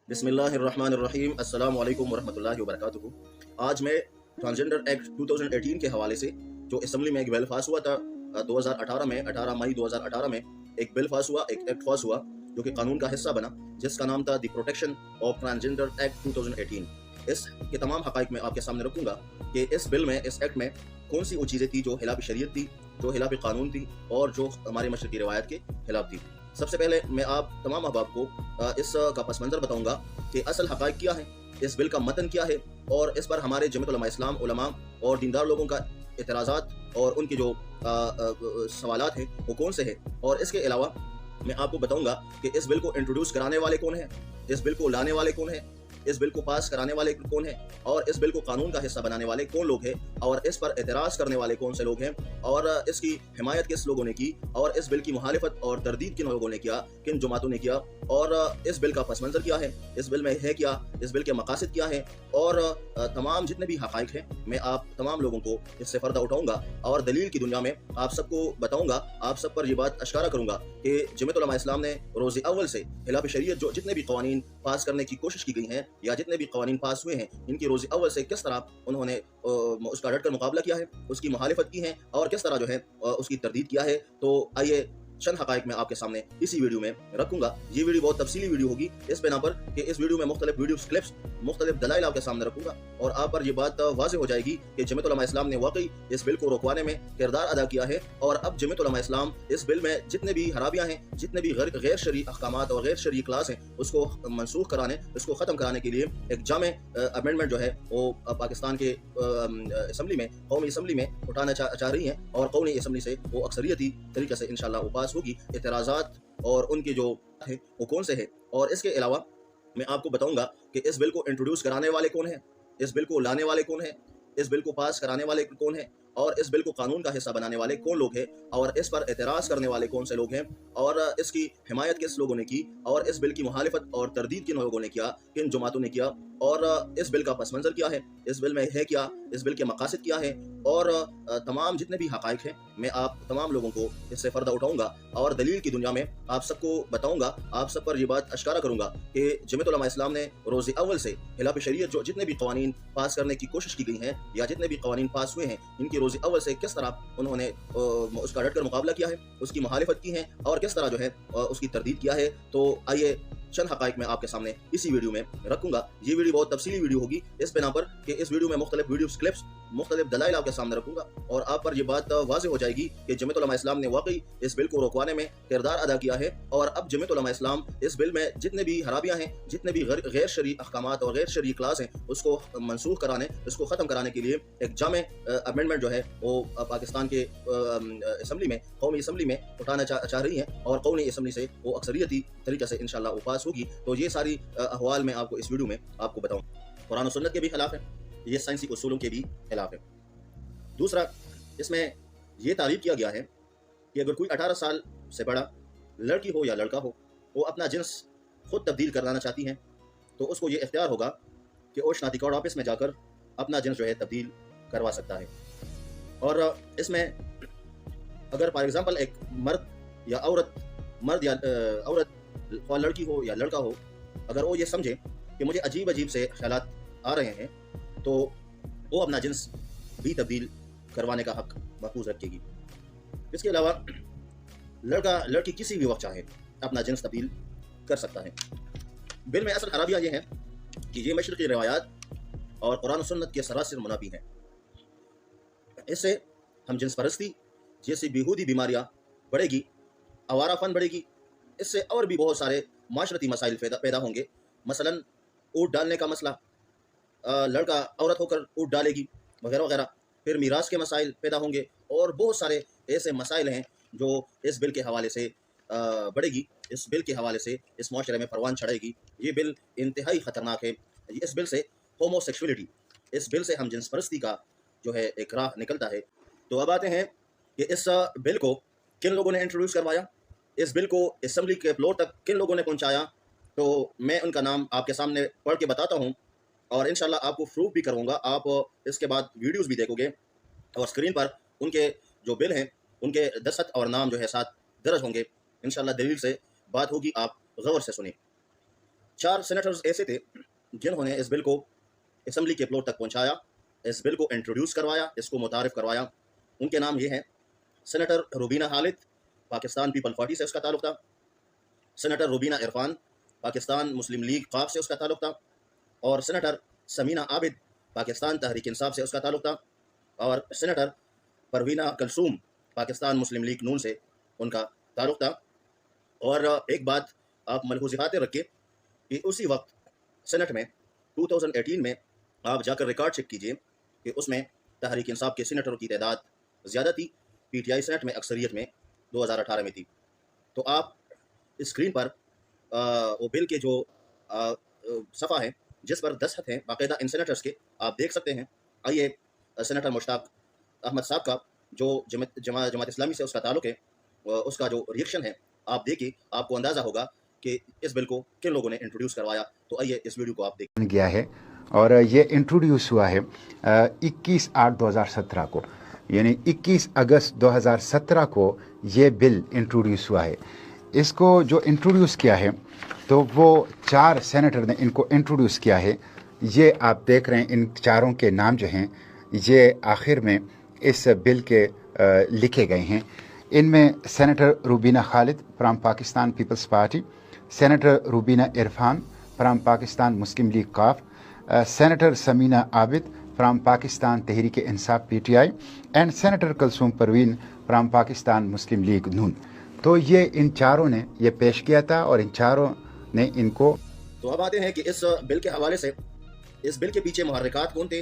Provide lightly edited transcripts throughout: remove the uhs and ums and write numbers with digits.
बिस्मिल्लाहिर्रहमानिर्रहीम अस्सलामु अलैकुम वरहमतुल्लाहि वबरकातुहू। आज मैं ट्रांसजेंडर एक्ट 2018 के हवाले से जो असम्बली में एक बिल पास हुआ था 2018 में 18 मई 2018 में एक बिल पास हुआ, एक एक्ट पास हुआ जो कि कानून का हिस्सा बना, जिसका नाम था the protection of transgender act 2018। इस के तमाम हक़ाइक़ मैं आपके सामने रखूँगा कि इस बिल में, इस एक्ट में कौन सी वो चीज़ें थी जो खिलाफ शरीयत थी, जो खिलाफ कानून थी और जो हमारे मशरक़ी रिवायत के खिलाफ थी। सबसे पहले मैं आप तमाम अहबाब को इस का पस मंज़र बताऊँगा कि असल हक़ाइक़ क्या है, इस बिल का मतन क्या है और इस पर हमारे जमीयत उलमा इस्लाम, उलमा और दीनदार लोगों का एतराज़ात और उनके जो सवालात हैं वो कौन से हैं। और इसके अलावा मैं आपको बताऊँगा कि इस बिल को इंट्रोड्यूस कराने वाले कौन हैं, इस बिल को लाने वाले कौन हैं, इस बिल को पास कराने वाले कौन हैं और इस बिल को कानून का हिस्सा बनाने वाले कौन लोग हैं और इस पर एतराज़ करने वाले कौन से लोग हैं और इसकी हिमायत किस लोगों ने की और इस बिल की मुखालिफत और तरदीद किन लोगों ने किया, किन जमातों ने किया और इस बिल का पस मंज़र क्या है, इस बिल में है क्या, इस बिल के मकासद क्या है और तमाम जितने भी हक़ाइक़ हैं मैं आप तमाम लोगों को इससे फ़र्दा उठाऊँगा और दलील की दुनिया में आप सबको बताऊँगा, आप सब पर यह बात अश्कारा करूँगा कि जमीयत उलमा इस्लाम ने रोज़ अव्वल से खिलाफ शरीयत जो जितने भी क़वानीन पास करने की कोशिश की गई हैं या जितने भी क़वानीन पास हुए हैं, इनकी रोज़ अव्वल से किस तरह उन्होंने उसका डट कर मुकाबला किया है, उसकी मुखालिफत की है और किस तरह जो है उसकी तरदीद किया है। तो आइए चंद हक़ाइक़ मैं आपके सामने इसी वीडियो में रखूँगा। ये वीडियो बहुत तफसीली वीडियो होगी इस बिना पर कि इस वीडियो में मुख्तलिफ वीडियो क्लिप्स, मुख्तलिफ दलाइल आपके सामने रखूँगा और आप पर यह बात वाज़ेह हो जाएगी कि जमीयत उलमा इस्लाम ने वाकई इस बिल को रोकवाने में किरदार अदा किया है और अब जमीयत उलमा इस्लाम इस बिल में जितने भी खराबियाँ हैं, जितने भी गैर शरई अहकामात और गैर शरई क्लास हैं, उसको मनसूख कराने, उसको ख़त्म कराने के लिए एक जामे अमेंडमेंट जो है वो पाकिस्तान के असम्बली में, कौमी असम्बली में उठाना चाह रही हैं और कौमी असम्बली से वो अक्सरियती तरीके से इंशाअल्लाह वो पास होगी। एतराज़ात और उनके जो है वो कौन से हैं और इसके अलावा मैं आपको बताऊंगा कि इस बिल को इंट्रोड्यूस कराने वाले कौन हैं, इस बिल को लाने वाले कौन हैं, इस बिल को पास कराने वाले कौन हैं और इस बिल को कानून का हिस्सा बनाने वाले कौन लोग हैं और इस पर एतराज़ करने वाले कौन से लोग हैं और इसकी हिमायत किस लोगों ने की और इस बिल की मुखालिफत और तरदीद किन लोगों ने किया, किन जमातों ने किया और इस बिल का पस मंज़र क्या है, इस बिल में है क्या, इस बिल के मकासद क्या है और तमाम जितने भी हक़ाइक़ हैं मैं आप तमाम लोगों को इससे फ़र्दा उठाऊँगा और दलील की दुनिया में आप सबको बताऊँगा, आप सब पर यह बात अश्कारा करूँगा कि जमीयत उलमा इस्लाम ने रोज़ अव्वल से खिलाफ शरीयत जो जितने भी क़वानीन पास करने की कोशिश की गई हैं या जितने भी क़वानीन पास हुए हैं, इनकी रोज़ अव्वल से किस तरह उन्होंने उसका डट कर मुकाबला किया है, उसकी मुखालिफत की है और किस तरह जो है उसकी तरदीद किया है। तो आइए चंद हक़ाइक़ मैं आपके सामने इसी वीडियो में रखूँगा। ये वीडियो बहुत तफसीली वीडियो होगी इस बिना पर कि इस वीडियो में मुख्तलिफ वीडियो क्लिप्स, मुख्तलिफ दलाइल आपके सामने रखूँगा और आप पर यह बात वाज़ेह हो जाएगी कि जमीयत उलमा इस्लाम ने वाकई इस बिल को रोकवाने में किरदार अदा किया है और अब जमीयत उलमा इस्लाम इस बिल में जितने भी खराबियाँ हैं, जितने भी गैर शरई अहकामात और गैर शरई क्लास हैं, उसको मनसूख कराने, उसको ख़त्म कराने के लिए एक जामे अमेंडमेंट जो है वो पाकिस्तान के असम्बली में, कौमी असम्बली में उठाना चाह रही हैं और कौमी असम्बली से वो अक्सरियती तरीके से इंशाअल्लाह वो पास होगी। तो ये सारी अहवाल मैं आपको इस वीडियो में आपको बताऊँ। कुरान और सुन्नत के भी खिलाफ है, ये साइंसी उसूलों के भी खिलाफ है। दूसरा, इसमें यह तारीफ किया गया है कि अगर कोई 18 साल से बड़ा लड़की हो या लड़का हो, वो अपना जिन्स खुद तब्दील कराना चाहती हैं तो उसको ये इख्तियार होगा कि वो शनाख्ती कार्ड ऑफिस में जाकर अपना जिन्स जो है तब्दील करवा सकता है। और इसमें अगर फॉर एग्ज़ाम्पल एक मर्द या औरत लड़की हो या लड़का हो, अगर वो ये समझे कि मुझे अजीब अजीब से ख्यालात आ रहे हैं तो वो अपना जिन्स भी तब्दील करवाने का हक महफूज रखेगी। इसके अलावा लड़का लड़की किसी भी वक्त चाहे अपना जिन्स तब्दील कर सकता है। बिल में असल खराबियाँ ये हैं कि ये मशरक़ी रिवायात और कुरान और सुन्नत के सरासर मुनाफी हैं। इससे हम जिन्स परस्ती जैसी बेहूदी बीमारियाँ बढ़ेगी, आवारापन बढ़ेगी, इससे और भी बहुत सारे माशरती मसाइल पैदा होंगे। मसलन ऊँट डालने का मसला, लड़का औरत होकर ऊँट डालेगी वगैरह वगैरह, फिर मीरास के मसाइल पैदा होंगे और बहुत सारे ऐसे मसाइल हैं जो इस बिल के हवाले से बढ़ेगी, इस बिल के हवाले से इस माशरे में परवान चढ़ेगी। ये बिल इंतहाई ख़तरनाक है। इस बिल से होमोसेक्सुअलिटी, इस बिल से हम जिन्स परस्ती का जो है एक राह निकलता है। तो अब आते हैं कि इस बिल को किन लोगों ने इंट्रोड्यूस करवाया, इस बिल को असम्बली के फ्लोर तक किन लोगों ने पहुंचाया, तो मैं उनका नाम आपके सामने पढ़ के बताता हूं और इंशाल्लाह आपको प्रूफ भी करूंगा। आप इसके बाद वीडियोस भी देखोगे और स्क्रीन पर उनके जो बिल हैं उनके दस्तखत और नाम जो है साथ दर्ज होंगे। इंशाल्लाह दलील से बात होगी, आप गौर से सुनिए। 4 सेनेटर्स ऐसे थे जिन्होंने इस बिल को असम्बली के फ्लोर तक पहुंचाया, इस बिल को इंट्रोड्यूस करवाया, इसको मुतारिफ करवाया। उनके नाम ये हैं: senator Rubina Khalid, Pakistan people party से उसका ताल्लुक था; सेनेटर रुबीना इरफान, पाकिस्तान मुस्लिम लीग क़ाफ से उसका ताल्लुक था; और सेनेटर समीना आबिद, पाकिस्तान तहरीक इंसाफ से उसका ताल्लुक था; और सेनेटर परवीना कलसूम, पाकिस्तान मुस्लिम लीग नून से उनका ताल्लुक था। और एक बात आप मलहूज़ात रखें कि उसी वक्त सेनेट में 2018 में आप जाकर रिकॉर्ड चेक कीजिए कि उसमें तहरीक इंसाफ के सीनेटरों की तादाद ज़्यादा थी, पीटीआई सेनेट में अक्सरियत में 2018 में थी। तो आप स्क्रीन पर वो बिल के जो सफ़ा है जिस पर दस्तखत हैं बाकायदा इन सेनेटर्स के, आप देख सकते हैं। आइए सेनेटर मुश्ताक अहमद साहब का जो जमात इस्लामी से उसका ताल्लुक है, उसका जो रिएक्शन है आप देखिए, आपको अंदाज़ा होगा कि इस बिल को किन लोगों ने इंट्रोड्यूस करवाया। तो आइए इस वीडियो को आप देखें। गया है और ये इंट्रोड्यूस हुआ है 21/8/2017 को, यानी 21 अगस्त 2017 को ये बिल इंट्रोड्यूस हुआ है। इसको जो इंट्रोड्यूस किया है तो वो 4 सेनेटर ने इनको इंट्रोड्यूस किया है। ये आप देख रहे हैं, इन चारों के नाम जो हैं ये आखिर में इस बिल के लिखे गए हैं। इनमें senator Rubina Khalid from Pakistan Peoples Party, senator Rubina Irfan from Pakistan Muslim League क़ाफ, senator Samina Abid from Pakistan Tehreek Insaf PTI and senator Kulsoom Parveen from Pakistan Muslim League नून। तो ये इन चारों ने ये पेश किया था और इन चारों ने इनको। तो अब आते हैं कि इस बिल के हवाले से इस बिल के पीछे मुहर्रिकात कौन थे,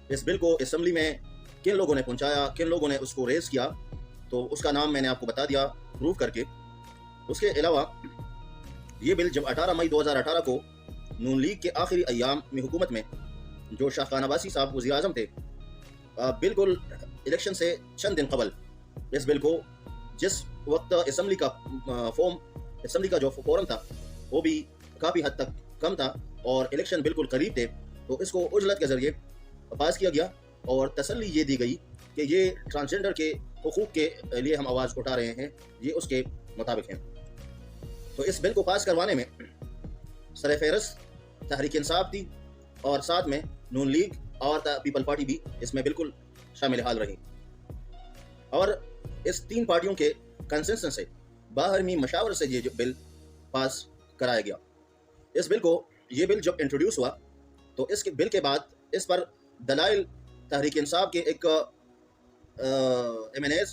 इस बिल को असम्बली में किन लोगों ने पहुंचाया, किन लोगों ने उसको रेज़ किया, तो उसका नाम मैंने आपको बता दिया प्रूव करके। उसके अलावा ये बिल जब 18 मई 2018 को नून लीग के आखिरी अय्याम में हुकूमत में जो शाह खान अब्बासी साहब वज़ीर आज़म थे, बिल्कुल इलेक्शन से चंद दिन कबल इस बिल को, जिस वक्त असम्बली का जो फोरम था वो भी काफ़ी हद तक कम था और इलेक्शन बिल्कुल करीब थे, तो इसको उजलत के ज़रिए पास किया गया और तसल्ली ये दी गई कि ये ट्रांसजेंडर के हुकूक़ के लिए हम आवाज़ उठा रहे हैं, ये उसके मुताबिक हैं। तो इस बिल को पास करवाने में सरफ़हरिस्त तहरीक इंसाफ थी और साथ में नून लीग और पीपल पार्टी भी इसमें बिल्कुल शामिल हाल रही। और इस 3 पार्टियों के कंसेंसस से बाहरमी मशावर से ये बिल पास कराया गया। इस बिल को, ये बिल जब इंट्रोड्यूस हुआ तो इसके बिल के बाद इस पर दलाइल तहरीक इंसाफ के एक MNAs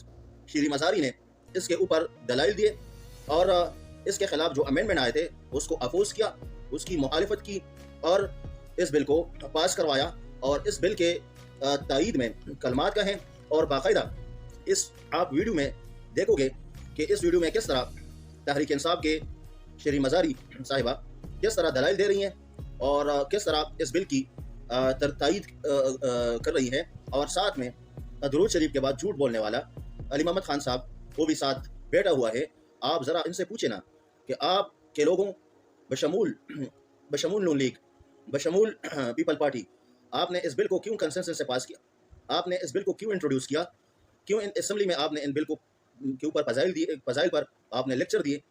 शीरी मज़ारी ने इसके ऊपर दलाइल दिए और इसके खिलाफ जो अमेंडमेंट आए थे उसको अपोज किया, उसकी मुखालिफत की और इस बिल को पास करवाया। और इस बिल के तायीद में कलमात का है और बाकायदा इस आप वीडियो में देखोगे कि इस वीडियो में किस तरह तहरीक इंसाफ के शीरी मज़ारी साहिबा किस तरह दलाइल दे रही हैं और किस तरह इस बिल की तायीद कर रही हैं। और साथ में दरूद शरीफ के बाद झूठ बोलने वाला अली मोहम्मद खान साहब वो भी साथ बैठा हुआ है। आप ज़रा इनसे पूछे ना कि आप के लोगों बशमूल नून लीग, बशमूल पीपल पार्टी, आपने इस बिल को क्यों कंसेंसस से पास किया, आपने इस बिल को क्यों इंट्रोड्यूस किया, क्यों इन असम्बली में आपने इन बिल को के ऊपर फजाइल पर आपने लेक्चर दिए,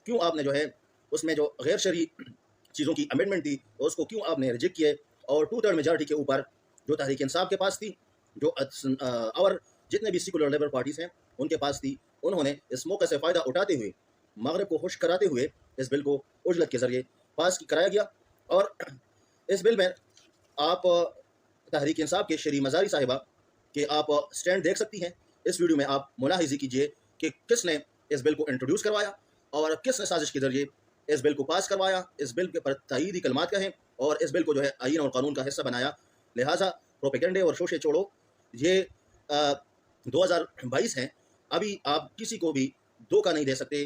क्यों आपने जो है उसमें जो गैर शरई चीज़ों की अमेंडमेंट थी उसको क्यों आपने रिजेक्ट किए और 2/3 मेजॉरिटी के ऊपर जो तहरीक इंसाफ के पास थी, जो और जितने भी सेकुलर लेबर पार्टीज़ हैं उनके पास थी, उन्होंने इस मौके से फ़ायदा उठाते हुए मगरब को खुश कराते हुए इस बिल को उजलत के ज़रिए पास कराया गया। और इस बिल में आप तहरीक इंसाफ के शीरी मज़ारी साहिबा के आप स्टैंड देख सकती हैं। इस वीडियो में आप मुलाहिज़ा कीजिए कि किसने इस बिल को इंट्रोड्यूस करवाया और किसने साजिश के ज़रिए इस बिल को पास करवाया। इस बिल के पर तायीदी कलमात का है और इस बिल को जो है आईन और कानून का हिस्सा बनाया। लिहाजा प्रोपेगेंडे और शोशे छोड़ो, ये 2022 हैं, अभी आप किसी को भी धोखा नहीं दे सकते।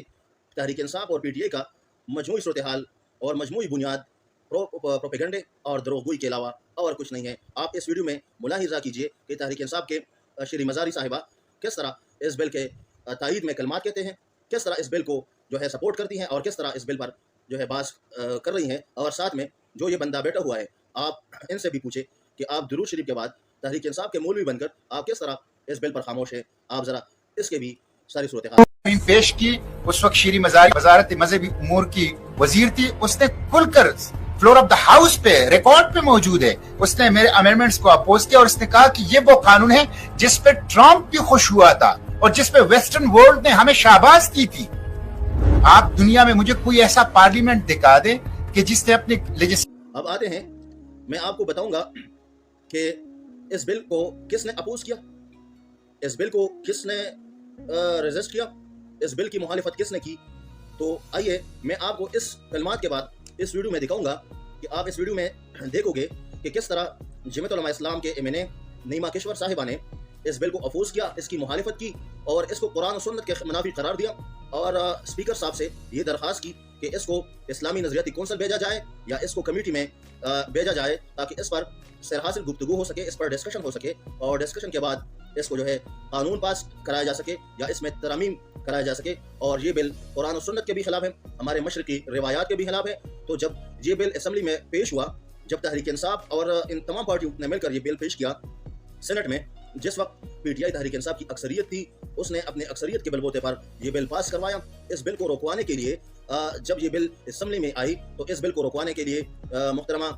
तहरीक इंसाफ और PTI का मजमूई सूरत हाल और मजमूई बुनियाद प्रोपेगेंडे और दरोगोई के अलावा और कुछ नहीं है। आप इस वीडियो में मुलाहिज़ा कीजिए कि तहरीक इंसाफ के शीरी मज़ारी साहिबा किस तरह इस बिल के तायीद में कलमात कहते हैं, किस तरह इस बिल को जो है सपोर्ट करती हैं और किस तरह इस बिल पर जो है बात कर रही हैं। और साथ में जो ये बंदा बैठा हुआ है, आप इनसे भी पूछे कि आप दुरूद शरीफ के बाद तहरीक इंसाफ के मौलवी बनकर आप किस तरह इस बिल पर खामोश है। आप ज़रा इसके भी सारी सूरत पेश की। उस वक्त शीरी मजारी वजारत मजहबी उमूर की वजीर थी। उसने खुलकर फ्लोर ऑफ द हाउस पे रिकॉर्ड पे मौजूद है, उसने मेरे अमेंडमेंट्स को अपोज किया और उसने कहा कि ये वो कानून है जिस पे ट्रंप भी खुश हुआ था और जिस पे वेस्टर्न वर्ल्ड ने हमें शाबाश की थी। आप दुनिया में मुझे कोई ऐसा पार्लियामेंट दिखा दे कि जिसने अपने अब आते हैं, मैं आपको बताऊंगा कि इस बिल को किसने अपोज किया, इस बिल को किसने रेजिस्ट किया, इस बिल की मुखालिफत किसने की। तो आइए मैं आपको इस कलमात के बाद इस वीडियो में दिखाऊंगा कि आप इस वीडियो में देखोगे कि किस तरह जमीयत उलमा इस्लाम के एमएनए नईमा किश्वर साहिबा ने इस बिल को अपोज किया, इसकी मुखालिफत की और इसको कुरान और सुन्नत के मुनाफी करार दिया और स्पीकर साहब से ये दरख्वास्त की कि इसको इस्लामी नजरियाती कौंसल भेजा जाए या इसको कमेटी में भेजा जाए ताकि इस पर सरहासिल गुफ्तगू हो सके, इस पर डिस्कशन हो सके और डिस्कशन के बाद इसको जो है कानून पास कराया जा सके या इसमें तरमीम कराया जा सके। और ये बिल कुरान और सुन्नत के भी खिलाफ है, हमारे मशरकी रिवायात के भी खिलाफ है। तो जब ये बिल असम्बली में पेश हुआ, जब तहरीक इंसाफ और इन तमाम पार्टियों ने मिलकर ये बिल पेश किया सेनेट में, जिस वक्त पीटीआई तहरीक इंसाफ की अक्सरियत थी, उसने अपनी अक्सरियत के बलबूते पर यह बिल पास करवाया। इस बिल को रोकवाने के लिए जब ये बिल असम्बली में आई तो इस बिल को रोकवाने के लिए मुहतरमा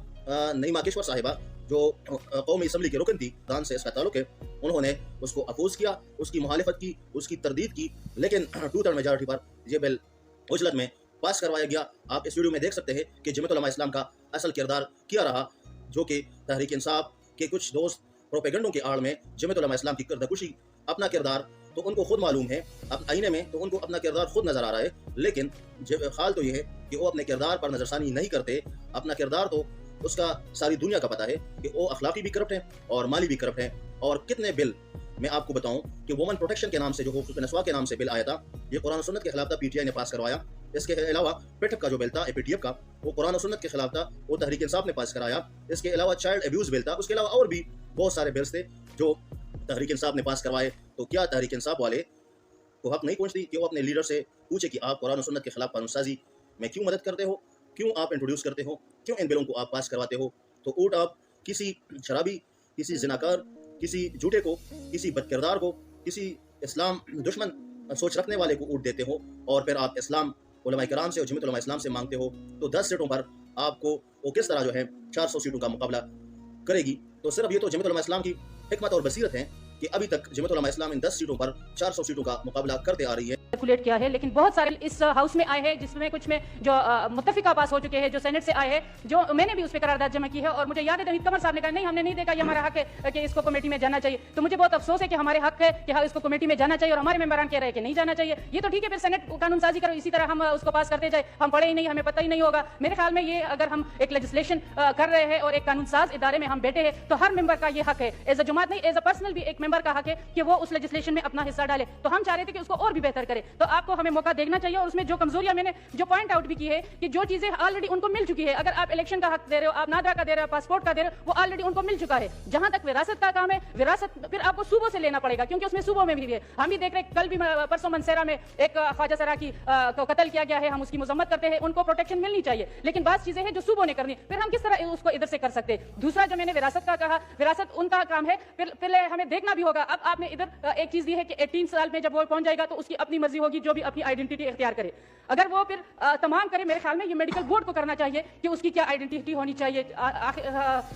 नईमा किश्वर साहिबा जो कौमी असम्बली के रुकन थी, दान से इसका ताल्लुक है, उन्होंने उसको अपोज किया, उसकी मुखालिफत की, उसकी तरदीद की, लेकिन 2/3 मेजॉरिटी पर यह बिल उजलत में पास करवाया गया। आप इस वीडियो में देख सकते हैं कि जमीयत उलमा इस्लाम का असल किरदार क्या रहा, जो कि तहरीक इंसाफ के कुछ दोस्त प्रोपेगेंडों के आड़ में जमीयत उलमा इस्लाम की किरदकुशी, अपना किरदार तो उनको खुद मालूम है, अब आईने में तो उनको अपना किरदार खुद नजर आ रहा है, लेकिन हाल तो ये है कि वो अपने किरदार पर नजरसानी नहीं करते। अपना किरदार तो उसका सारी दुनिया का पता है कि वो अखलाकी भी करप्ट हैं और माली भी करप्ट हैं। और कितने बिल मैं आपको बताऊं कि वुमन प्रोटेक्शन के नाम से, जो हुकूक नस्वा के नाम से बिल आया था, ये कुरान और सुन्नत के खिलाफ था, पीटीआई ने पास करवाया। इसके अलावा पेटक का जो बिल था एपीटीएफ का, वो कुरान और सुन्नत के खिलाफ था, वो तहरीक इंसाफ ने पास कराया। इसके अलावा चाइल्ड अब्यूज बिल था, उसके अलावा और भी बहुत सारे बिल्स थे जो तहरीक इंसाफ ने पास करवाए। तो क्या तहरीक इंसाफ वाले को हक नहीं पहुंचती कि वो अपने लीडर से पूछे कि आप कुरान और सुन्नत के खिलाफ कानून साजी में क्यों मदद करते हो, क्यों आप इंट्रोड्यूस करते हो, क्यों इन बिलों को आप पास करवाते हो। तो ऊट आप किसी शराबी, किसी जिनाकार, किसी झूठे को, किसी बदकिरदार को, किसी इस्लाम दुश्मन सोच रखने वाले को ऊट देते हो और फिर आप इस्लाम उलमा कराम से और जमीयत उलमा इस्लाम से मांगते हो। तो 10 सीटों पर आपको वो किस तरह जो है 400 सीटों का मुकाबला करेगी। तो सिर्फ ये तो जमीयत उलमा इस्लाम की हिकमत और बसीरत है कि अभी तक जमीयत उलमा इस्लाम इन 10 सीटों पर 400 सीटों का मुकाबला करते आ रही है। कैलकुलेट किया है, लेकिन बहुत सारे इस हाउस में आए हैं जिसमें कुछ में जो मुत्तफिका पास हो चुके हैं, जो सेनेट से आए हैं, जो मैंने भी उस पर करारदाद जमा की है। और मुझे याद है नवीद कमर साहब ने कहा नहीं, हमने नहीं देखा, ये हमारा हक है कि इसको कमेटी में जाना चाहिए। तो मुझे बहुत अफसोस है कि हमारे हक है कि हाँ इसको कमेटी में जाना चाहिए और हमारे मेंबरान कह रहे हैं कि नहीं जाना चाहिए। ये तो ठीक है, फिर सेनेट कानून साजी करो, इसी तरह हम उसको पास करते जाए, हम पढ़े ही नहीं, हमें पता ही नहीं होगा। मेरे ख्याल में ये अगर हम एक लेजिस्लेशन कर रहे हैं और एक कानून साज इदारे में हम बैठे हैं तो हर मेंबर का ये हक है, एज अ जमात नहीं, एज अ पर्सनल भी एक मेंबर का हक है कि वो उस लेजिस्लेशन में अपना हिस्सा डाले। तो हम चाह रहे थे कि उसको और भी बेहतर करे, तो आपको हमें मौका देखना चाहिए। और उसमें जो कमजोरियां मैंने जो पॉइंट आउट भी की है कि जो चीजें ऑलरेडी उनको मिल चुकी है, अगर आप इलेक्शन का हक दे रहे हो, आप नादरा का दे रहे हो, पासपोर्ट का दे रहे हो, वो ऑलरेडी उनको मिल चुका है। जहां तक विरासत का काम है, विरासत फिर आपको सूबों से लेना पड़ेगा, क्योंकि उसमें सूबों में भी है। हम भी देख रहे, कल भी परसों मनसेरा में एक ख्वाजा सरा की को कत्ल किया गया है, हम उसकी मजम्मत करते हैं, उनको प्रोटेक्शन मिलनी चाहिए, लेकिन बात चीजें हैं जो सूबों ने करनी, फिर हम किस तरह उसको इधर से कर सकते हैं। दूसरा जो मैंने विरासत का कहा, विरासत उनका काम है, पहले हमें देखना भी होगा। अब आपने इधर एक चीज दी है कि 18 साल में जब वो पहुंच जाएगा तो उसकी अपनी मर्जी होगी, जो भी अपनी आइडेंटिटी इख्तियार करे। अगर वो फिर तमाम करे, मेरे ख्याल में ये मेडिकल बोर्ड को करना चाहिए कि उसकी क्या आइडेंटिटी होनी चाहिए,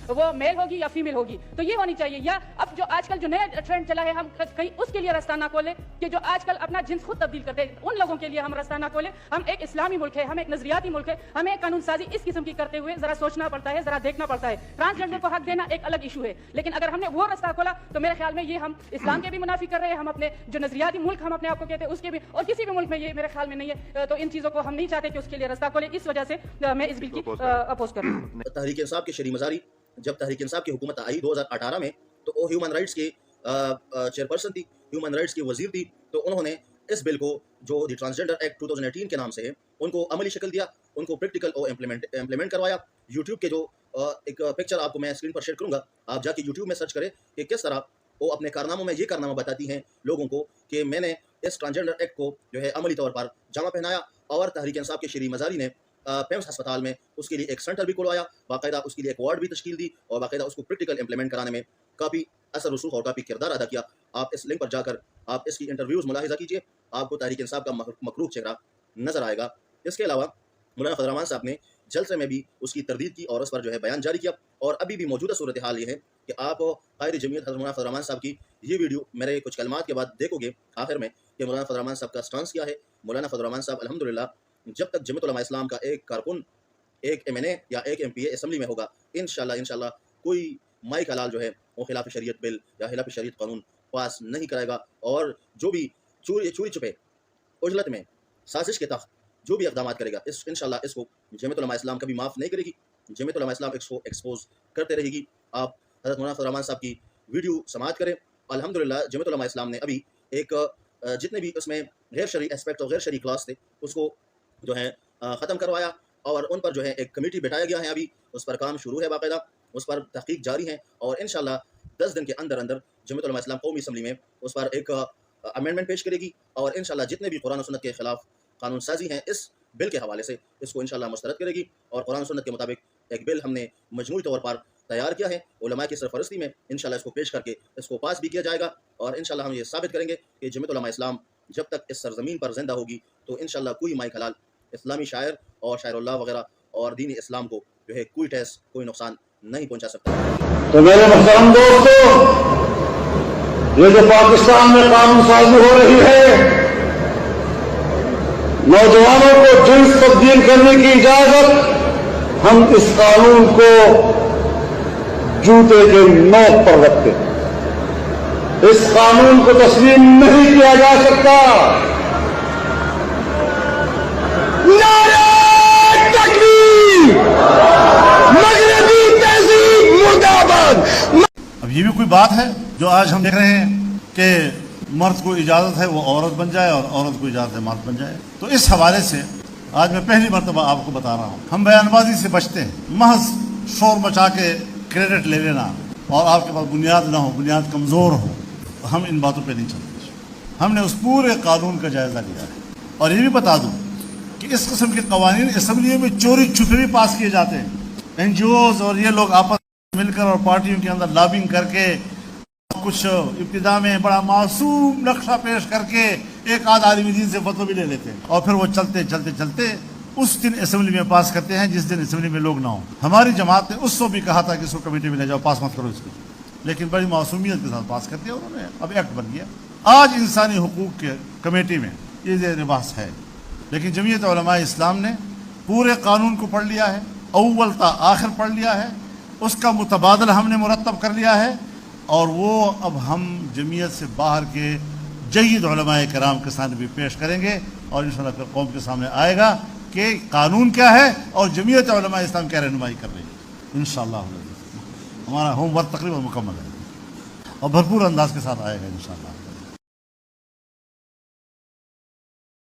वो मेल होगी या फीमेल होगी, तो ये होनी चाहिए। या अब जो आजकल जो नया ट्रेंड चला है, हम कहीं उसके लिए रास्ता ना खोले कि जो आजकल अपना जिन्स खुद तब्दील करते हैं, उन लोगों के लिए हम रास्ता ना खोले। हम एक इस्लामी मुल्क है, हम एक नजरियाती मुल्क है, हमें कानून साजी इस किस्म की करते हुए जरा सोचना पड़ता है, जरा देखना पड़ता है। ट्रांसजेंडर को हक देना एक अलग इशू है, लेकिन अगर हमने वो रास्ता खोला तो मेरे ख्याल में ये हम इस्लाम के भी मुनाफी कर रहे हैं, हम अपने जो नजरियाती मुल्क हम अपने आप को कहते हैं उसके भी, और किसी भी मुल्क में ये मेरे ख्याल में नहीं है। तो इन चीजों को हम नहीं चाहते कि उसके लिए रास्ता खोले, इस वजह से मैं इस बिल की अपोज कर रहा हूं। तहरीक इंसाफ के शरी मजारी, जब तहरीक इंसाफ की हुकूमत आई 2018 में, तो वो ह्यूमन राइट्स के चेयरपर्सन थी, ह्यूमन राइट्स की वजीर थी। तो उन्होंने इस बिल को, जो द ट्रांसजेंडर एक्ट 2018 के नाम से है, उनको अमली शक्ल दिया, उनको प्रैक्टिकल और इम्प्लीमेंट करवाया। यूट्यूब के जो एक पिक्चर आपको मैं स्क्रीन पर शेयर करूंगा, आप जाके यूट्यूब में सर्च करें कि किस तरह वो अपने कारनामों में ये कारनामा बताती हैं लोगों को कि मैंने इस ट्रांसजेंडर एक्ट को जो है अमली तौर पर जामा पहनाया। और तहरीक इंसाफ के शरी मजारी ने پیمس ہسپتال میں اس کے لیے ایک سینٹر بھی کھلوایا، باقاعدہ اس کے لیے ایک وارڈ بھی تشکیل دی اور باقاعدہ اس کو پریکٹیکل امپلیمنٹ کرانے میں کافی اثر رسوخ اور کافی کردار ادا کیا۔ آپ اس لنک پر جا کر آپ اس کی انٹرویوز ملاحظہ کیجیے، آپ کو تحریک انصاف کا مخلوق چہرہ نظر آئے گا۔ اس کے علاوہ مولانا فضل الرحمان صاحب نے جلسے میں بھی اس کی تردید کی اور اس پر جو ہے بیان جاری کیا، اور ابھی بھی موجودہ صورتحال یہ ہے کہ آپ قائد جمعیت حضرت مولانا فضل الرحمان صاحب کی یہ ویڈیو میرے کچھ کلمات کے بعد دیکھو گے آخر میں کہ مولانا فضل الرحمان صاحب کا سٹانس کیا ہے۔ مولانا فضل الرحمان صاحب الحمدللہ جب تک جمعیت علماء اسلام کا ایک کارکن، ایک MNA یا ایک MP اسمبلی میں ہوگا، انشاءاللہ کوئی مائک حلال جو ہے وہ خلاف شریعت بل یا خلاف شریعت قانون پاس نہیں کرائے گا، اور جو بھی چوری چھپے عجلت میں سازش کے تحت جو بھی اقدامات کرے گا انشاءاللہ اس کو جمعیت علماء اسلام کبھی معاف نہیں کرے گی۔ جمعیت علماء اسلام اس کو ایکسپوز کرتے رہے گی۔ آپ حضرت مولانا فضل الرحمان صاحب کی ویڈیو سماعت کریں۔ الحمدللہ جمعیت علماء اسلام نے ابھی ایک جتنے بھی اس میں غیر شرعی اسپیکٹ اور غیر شرعی کلاس تھے اس کو جو ہے ختم کروایا، اور ان پر جو ہے ایک کمیٹی بٹھایا گیا ہے، ابھی اس پر کام شروع ہے، باقاعدہ اس پر تحقیق جاری ہے، اور انشاءاللہ 10 دن کے اندر جمعیت علماء اسلام قومی اسمبلی میں اس پر ایک امینڈمنٹ پیش کرے گی، اور انشاءاللہ جتنے بھی قرآن و سنت کے خلاف قانون سازی ہیں اس بل کے حوالے سے اس کو انشاءاللہ مسترد کرے گی، اور قرآن و سنت کے مطابق ایک بل ہم نے مجموعی طور پر تیار کیا ہے علماء کی سرپرستی میں، انشاءاللہ اس کو پیش کر کے اس کو پاس بھی کیا جائے گا، اور انشاءاللہ ہم یہ ثابت کریں گے کہ جمعیت علماء اسلام جب تک اس سرزمین پر زندہ ہوگی تو انشاءاللہ کوئی مائک حلال اسلامی شاعر اور شاعر اللہ وغیرہ اور دین اسلام کو جو ہے کوئی ٹھیس کوئی نقصان نہیں پہنچا سکتا۔ تو میرے محترم دوستو، یہ جو پاکستان میں قانون سازی ہو رہی ہے، نوجوانوں کو جنس تبدیل کرنے کی اجازت، ہم اس قانون کو جوتے کے نوک پر رکھتے ہیں۔ اس قانون کو تسلیم نہیں کیا جا سکتا۔ نعرہ تکبیر! مغربی تہذیب مردہ باد! اب یہ بھی کوئی بات ہے جو آج ہم دیکھ رہے ہیں کہ مرد کو اجازت ہے وہ عورت بن جائے اور عورت کو اجازت ہے مرد بن جائے۔ تو اس حوالے سے آج میں پہلی مرتبہ آپ کو بتا رہا ہوں، ہم بیان بازی سے بچتے ہیں، محض شور مچا کے کریڈٹ لے لینا، اور آپ کے پاس بنیاد نہ ہو، بنیاد کمزور ہو، ہم ان باتوں پہ نہیں چلتے۔ ہم نے اس پورے قانون کا جائزہ لیا ہے، اور یہ بھی بتا دوں کہ اس قسم کے قوانین اسمبلیوں میں چوری چھپے بھی پاس کیے جاتے ہیں۔ NGOز اور یہ لوگ آپس میں مل کر اور پارٹیوں کے اندر لابنگ کر کے کچھ ابتدا میں بڑا معصوم نقشہ پیش کر کے ایک آدھ آدمی دین سے فتوی بھی لے لیتے ہیں، اور پھر وہ چلتے چلتے چلتے اس دن اسمبلی میں پاس کرتے ہیں جس دن اسمبلی میں لوگ نہ ہوں۔ ہماری جماعت نے اس کو بھی کہا تھا کہ اس کو کمیٹی میں لے جاؤ، پاس مت کرو اس کو، لیکن بڑی معصومیت کے ساتھ پاس کرتے ہیں انہوں نے، اب ایکٹ بن گیا۔ آج انسانی حقوق کے کمیٹی میں یہ زیر بحث ہے، لیکن جمعیت علماء اسلام نے پورے قانون کو پڑھ لیا ہے، اول تا آخر پڑھ لیا ہے، اس کا متبادل ہم نے مرتب کر لیا ہے، اور وہ اب ہم جمعیت سے باہر کے جید علماء کرام کے سامنے بھی پیش کریں گے، اور انشاءاللہ پھر قوم کے سامنے آئے گا کہ قانون کیا ہے اور جمعیت علماء اسلام کیا رہنمائی کر رہی ہے۔ انشاءاللہ ہمارا ہوم ورک تقریباً مکمل ہے اور بھرپور انداز کے ساتھ آئے گا انشاءاللہ۔